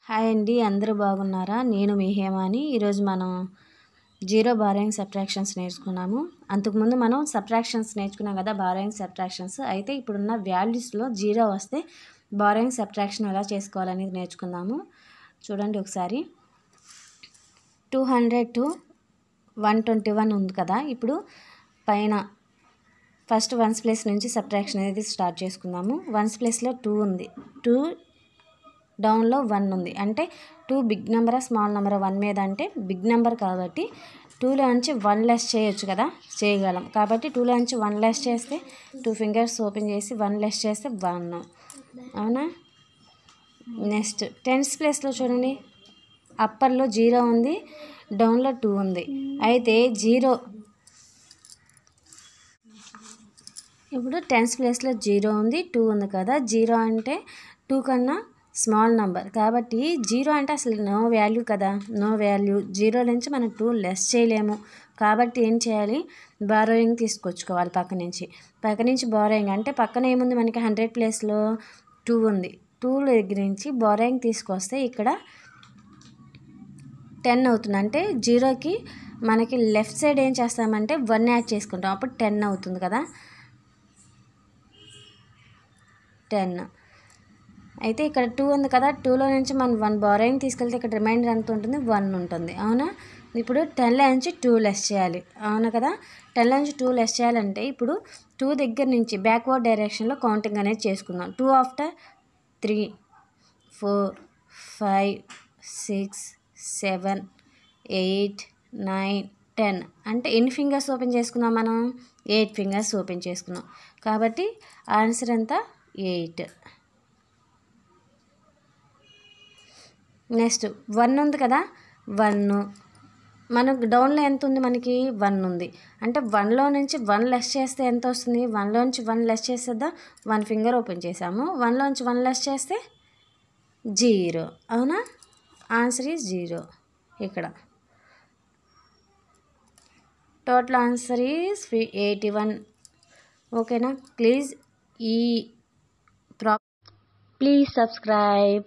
Hi అండి, అందరూ బాగున్నారా? నేను మీ హేమాని. ఈరోజు మనం జీరో బారోయింగ్ సబ్ట్రాక్షన్స్ నేర్చుకున్నాము. అంతకుముందు మనం సబ్ట్రాక్షన్స్ నేర్చుకున్నాం కదా, బారోయింగ్ సబ్ట్రాక్షన్స్. అయితే ఇప్పుడున్న వాల్యూస్లో జీరో వస్తే బారోయింగ్ సబ్ట్రాక్షన్ ఎలా చేసుకోవాలనేది నేర్చుకుందాము. చూడండి ఒకసారి. 200 to 121 ఉంది కదా. ఇప్పుడు పైన ఫస్ట్ వన్స్ ప్లేస్ నుంచి సబ్ట్రాక్షన్ అనేది స్టార్ట్ చేసుకుందాము. వన్స్ ప్లేస్లో 2 ఉంది, 2 డౌన్లో 1 ఉంది. అంటే 2 బిగ్ నెంబరా స్మాల్ నెంబరా 1 మీద అంటే బిగ్ నెంబర్ కాబట్టి 2లో నుంచి 1 లెస్ చేయొచ్చు కదా, చేయగలం. కాబట్టి 2లో నుంచి 1 లెస్ చేస్తే 2 ఫింగర్స్ ఓపెన్ చేసి 1 లెస్ చేస్తే 1, అవునా? నెక్స్ట్ టెన్స్ ప్లేస్లో చూడండి, అప్పర్లో 0 ఉంది, డౌన్లో 2 ఉంది. అయితే ఇప్పుడు టెన్స్ ప్లేస్లో 0 ఉంది, 2 ఉంది కదా. 0 అంటే 2 కన్నా స్మాల్ నెంబర్ కాబట్టి 0 అంటే అసలు నో వాల్యూ కదా, నో వాల్యూ. 0 నుంచి మనం 2 లెస్ చేయలేము. కాబట్టి ఏం చేయాలి, బారోయింగ్ తీసుకొచ్చుకోవాలి పక్క నుంచి బారోయింగ్. అంటే పక్కన ఏముంది మనకి, 100 ప్లేస్లో 2 ఉంది. 2 దగ్గర నుంచి బారోయింగ్ తీసుకొస్తే ఇక్కడ 10 అవుతుంది. అంటే 0కి మనకి లెఫ్ట్ సైడ్ ఏం చేస్తామంటే 1 యాడ్ చేసుకుంటాం, అప్పుడు 10 అవుతుంది కదా, 10. అయితే ఇక్కడ 2 ఉంది కదా, 2లో నుంచి మనం 1 బారోయింగ్ తీసుకెళ్తే ఇక్కడ రిమైండర్ ఎంత ఉంటుంది, 1 ఉంటుంది, అవునా? ఇప్పుడు 10లో నుంచి 2 లెస్ చేయాలి, అవునా కదా. 10లో నుంచి 2 లెస్ చేయాలంటే ఇప్పుడు 2 దగ్గర నుంచి బ్యాక్వర్డ్ డైరెక్షన్లో కౌంటింగ్ అనేది చేసుకుందాం. 2 ఆఫ్టర్ 3, 4, 5, 6, 7, 8, 9, 10. అంటే ఎన్ని ఫింగర్స్ ఓపెన్ చేసుకున్నాం మనం, 8 ఫింగర్స్ ఓపెన్ చేసుకున్నాం. కాబట్టి ఆన్సర్ ఎంత, 8. నెక్స్ట్ 1 ఉంది కదా, 1 మనకు డౌన్లో ఎంత ఉంది, మనకి 1 ఉంది. అంటే 1లో నుంచి 1 లెస్ చేస్తే ఎంత వస్తుంది, 1లో నుంచి 1 లెస్ చేసేద్దాం. 1 ఫింగర్ ఓపెన్ చేసాము, 1లో నుంచి 1 లెస్ చేస్తే 0, అవునా? Answer is 0. ఇక్కడ టోటల్ ఆన్సర్ ఈజ్ 81. ఓకేనా? Please subscribe.